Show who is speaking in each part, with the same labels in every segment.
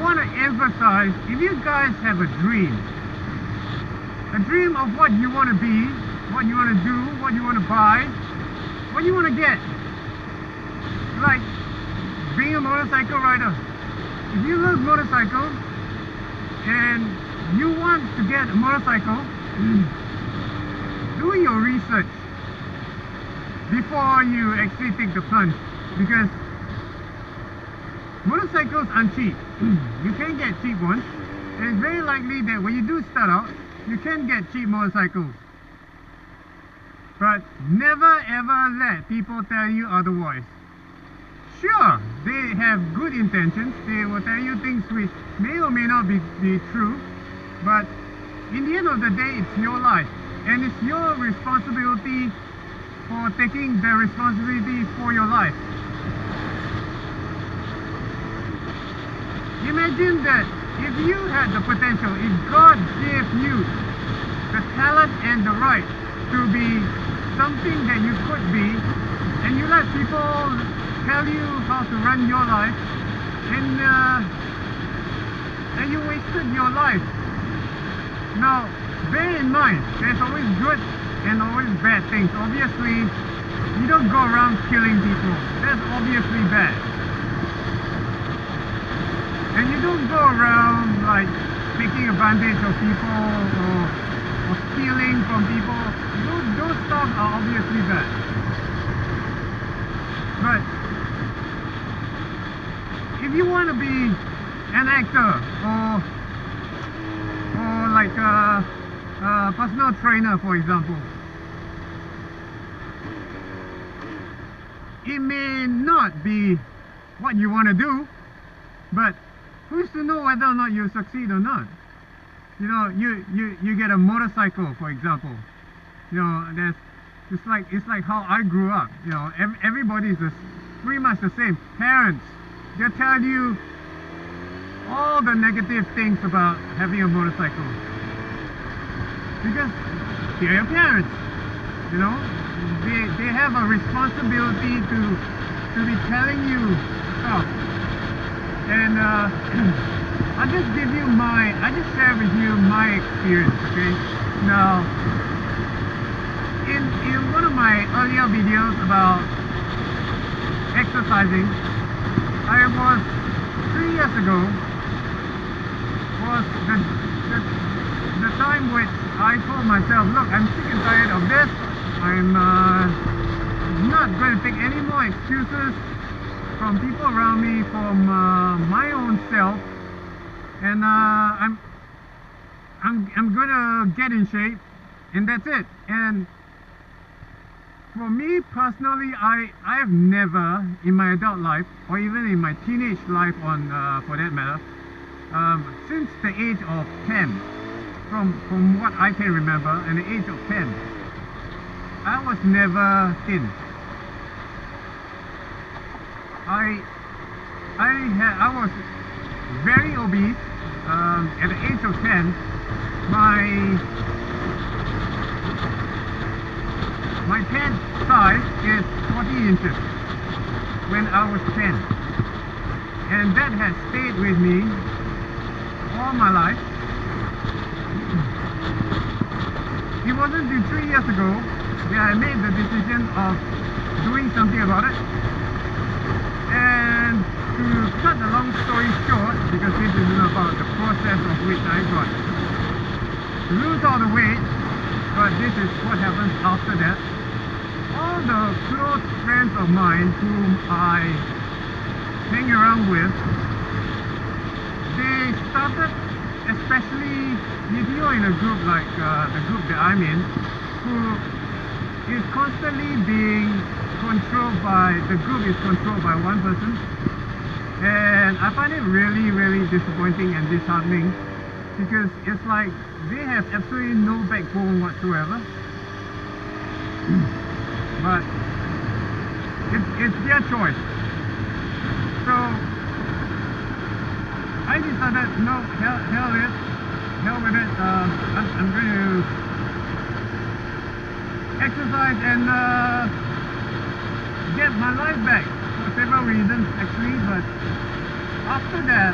Speaker 1: want to emphasize, if you guys have a dream of what you want to be, what you want to do, what you want to buy, what you want to get, like being a motorcycle rider. If you love motorcycles and you want to get a motorcycle, do your research before you actually take the plunge, because motorcycles aren't cheap. You can get cheap ones, and it's very likely that when you do start out, you can get cheap motorcycles. But never ever let people tell you otherwise. Sure, they have good intentions, they will tell you things which may or may not be true, but in the end of the day, it's your life, and it's your responsibility for taking the responsibility for your life. Imagine that if you had the potential, if God gave you the talent and the right to be something that you could be, and you let people tell you how to run your life, and you wasted your life. Now, bear in mind, there's always good and always bad things. Obviously, you don't go around killing people. That's obviously bad. And you don't go around like taking advantage of people or stealing from people. Those stuff are obviously bad. But if you want to be an actor or like a personal trainer, for example, it may not be what you want to do, but who's to know whether or not you succeed or not? You know, you get a motorcycle, for example. You know, it's like how I grew up. You know, everybody is pretty much the same. Parents, they'll tell you all the negative things about having a motorcycle, because they're your parents. You know, they have a responsibility to be telling you stuff. And I'll just share with you my experience, okay? Now, in one of my earlier videos about exercising, I was 3 years ago, was the time which I told myself, look, I'm sick and tired of this. I'm not going to take any more excuses from people around me, from my own self, and I'm gonna get in shape, and that's it. And for me personally, I have never in my adult life, or even in my teenage life, for that matter, since the age of 10, from what I can remember, at the age of 10, I was never thin. I was very obese. At the age of 10, my pant size is 40 inches when I was 10, and that has stayed with me all my life. It wasn't until 3 years ago that I made the decision of doing something about it. And to cut the long story short, because this isn't about the process of which I got to lose all the weight, but this is what happens after that. All the close friends of mine whom I hang around with, they started, especially if you're in a group like the group that I'm in, who is constantly being controlled by, the group is controlled by one person, and I find it really, really disappointing and disheartening, because it's like they have absolutely no backbone whatsoever. But it's their choice. So I decided, no, hell with it. I'm going to exercise and get my life back for several reasons actually. But after that,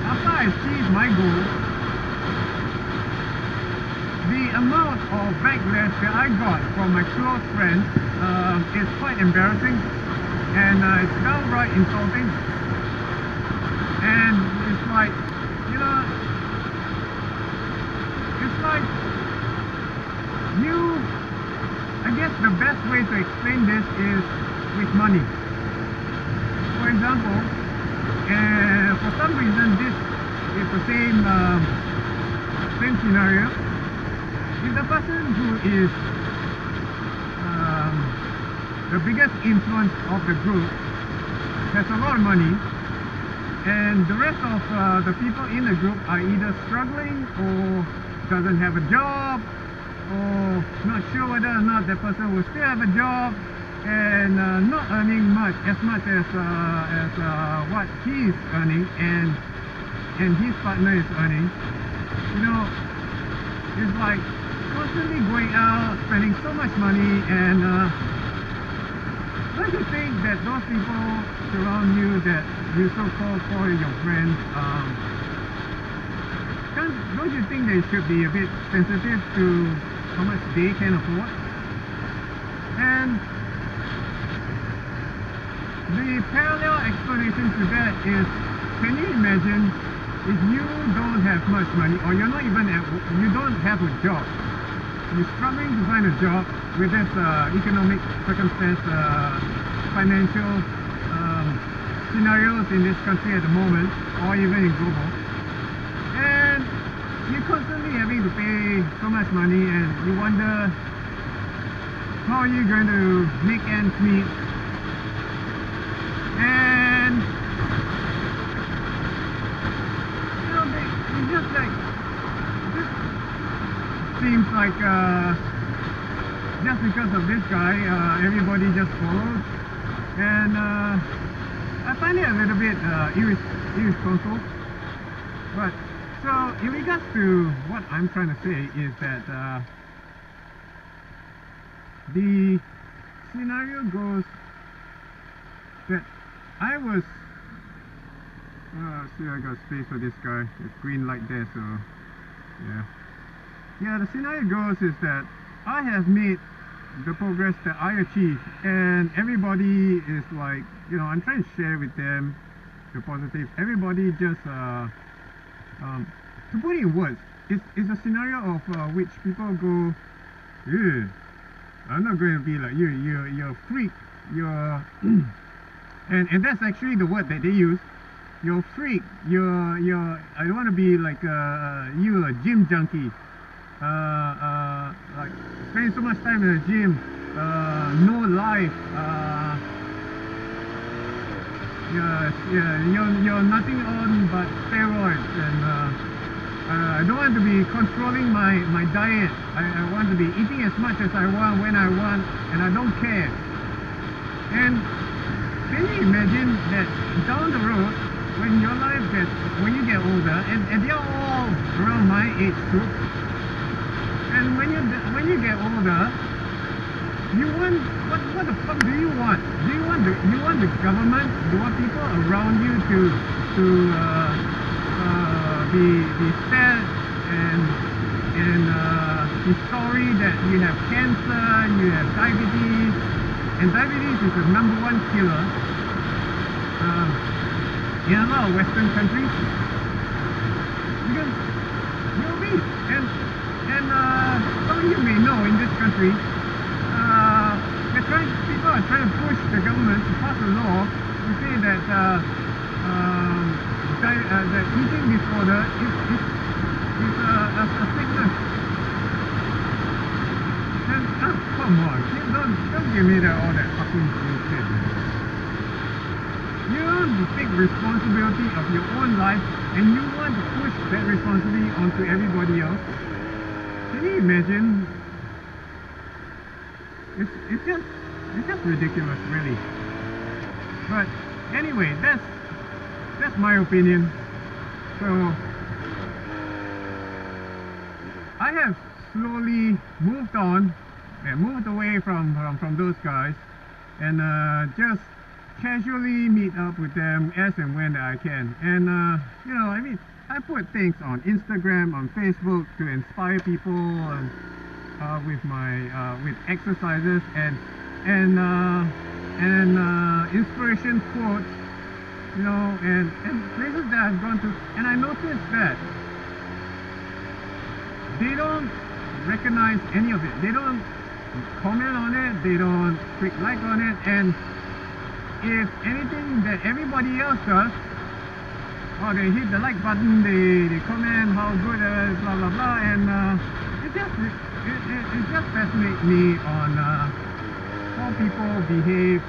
Speaker 1: after I achieved my goal, the amount of backlash that I got from my close friends is quite embarrassing, and it's downright insulting. And it's like, you know, it's like I guess the best way to explain this is with money. For example, for some reason this is the same scenario. If the person who is the biggest influence of the group has a lot of money, and the rest of the people in the group are either struggling or doesn't have a job, or not sure whether or not that person will still have a job, and not earning as much as what he is earning and his partner is earning, you know, it's like constantly going out, spending so much money, and don't you think that those people surround you that you so-called call your friends, don't you think they should be a bit sensitive to how much they can afford? And the parallel explanation to that is, can you imagine if you don't have much money, or you're not even you don't have a job, you're struggling to find a job with this economic circumstance, financial scenarios in this country at the moment, or even in global, and you're constantly having to pay so much money, and you wonder how are you going to make ends meet. And you know, it's just like, this seems like just because of this guy, everybody just follows, and I find it a little bit irresponsible. But so in regards to what I'm trying to say is that the scenario goes that I was see, I got space for this guy, there's green light there, so yeah, the scenario goes is that I have made the progress that I achieved, and everybody is like, you know, I'm trying to share with them the positive. Everybody just to put it in words, it's a scenario of which people go, yeah, I'm not going to be like you, you're a freak, you're and that's actually the word that they use. You're a freak, you're I don't want to be like you, a gym junkie, like spending so much time in the gym, no life, you're nothing on but steroids, and I don't want to be controlling my diet. I want to be eating as much as I want, when I want, and I don't care. And can you imagine that down the road, when your life gets, when you get older, and they're all around my age group, and when you get older, you want, what the fuck do you want? Do you want the government, do you want people around you to be sad and be sorry that you have cancer, you have diabetes, and diabetes is the #1 killer in a lot of Western countries, because you're obese, and some of you may know in this country, people are trying to push the government to pass a law to say that that eating disorder is a sickness. And come on, don't give me all that fucking bullshit. You want to take responsibility of your own life, and you want to push that responsibility onto everybody else. Can you imagine? It's just ridiculous, really. But anyway, that's my opinion. So I have slowly moved on and moved away from those guys, and just casually meet up with them as and when I can. And you know, I mean, I put things on Instagram, on Facebook to inspire people, and with my with exercises and inspiration quotes, you know, and places that I've gone to, and I noticed that they don't recognize any of it. They don't comment on it. They don't click like on it. And if anything that everybody else does, oh, they hit the like button, they comment how good blah blah blah, and it just fascinates me on how people behave,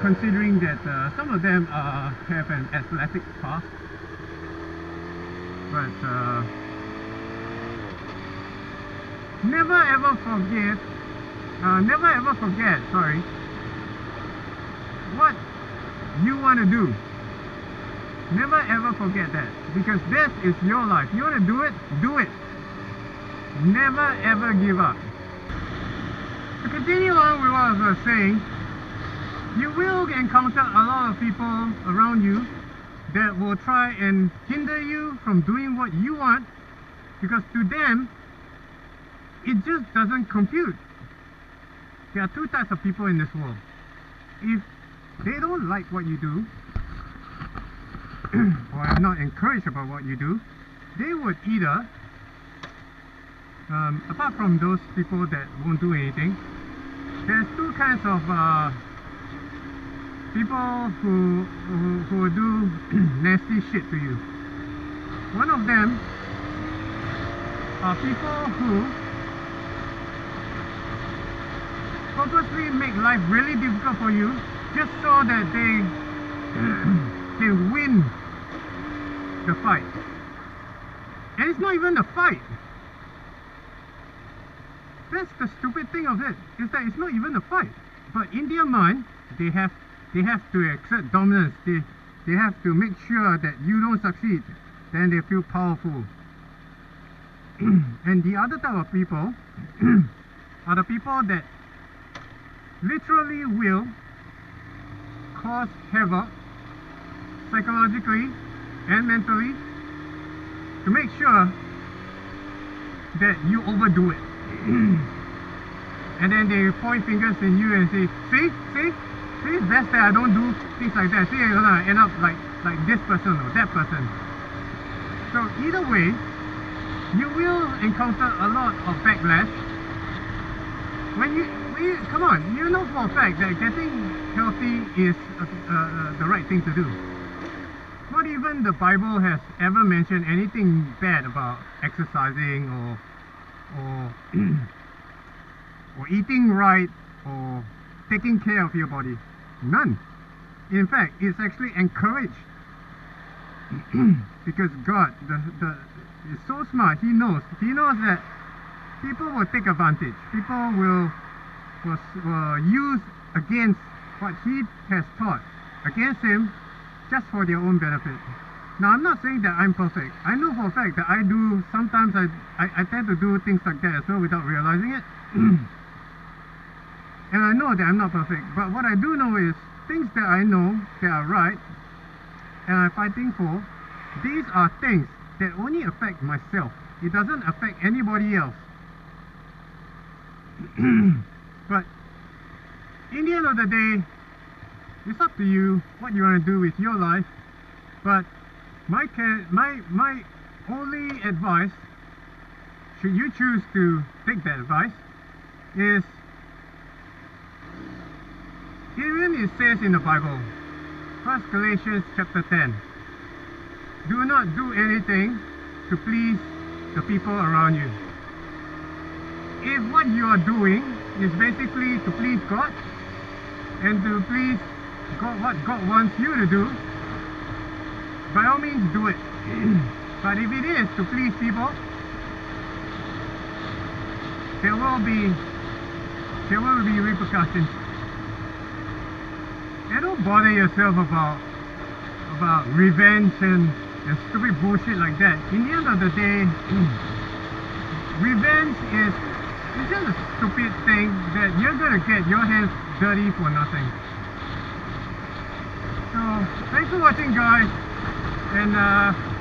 Speaker 1: considering that some of them have an athletic past, but never ever forget, sorry, what you want to do. Never ever forget that, because this is your life. You want to do it, do it. Never ever give up. To continue on with what I was saying, you will encounter a lot of people around you that will try and hinder you from doing what you want, because to them it just doesn't compute. There are two types of people in this world. If they don't like what you do, or are not encouraged about what you do, they would either, apart from those people that won't do anything, there's two kinds of people who do nasty shit to you. One of them are people who purposely make life really difficult for you just so that they can win the fight. And it's not even a fight. That's the stupid thing of it, is that it's not even a fight. But in their mind, they have to exert dominance. They have to make sure that you don't succeed. Then they feel powerful. And the other type of people are the people that literally will cause havoc psychologically and mentally to make sure that you overdo it. And then they point fingers in you and say, see, it's best that I don't do things like that. See, you're gonna end up like this person or that person. So either way, you will encounter a lot of backlash. Come on, you know for a fact that getting healthy is the right thing to do. Not even the Bible has ever mentioned anything bad about exercising or eating right or taking care of your body. None. In fact, it's actually encouraged. Because God is so smart. He knows that people will take advantage. People will use against what He has taught against Him just for their own benefit. Now, I'm not saying that I'm perfect. I know for a fact that sometimes I tend to do things like that as well without realizing it. And I know that I'm not perfect, but what I do know is things that I know that are right and I'm fighting for, these are things that only affect myself. It doesn't affect anybody else. But in the end of the day, it's up to you what you want to do with your life. But my only advice, should you choose to take that advice, is even it says in the Bible, 1 Galatians chapter 10, do not do anything to please the people around you. If what you are doing is basically to please God and to please God, what God wants you to do, by all means do it. But if it is to please people, there will be repercussions. And don't bother yourself about revenge and stupid bullshit like that. In the end of the day, revenge is just a stupid thing that you're gonna get your hands dirty for nothing. thanks for watching, guys, and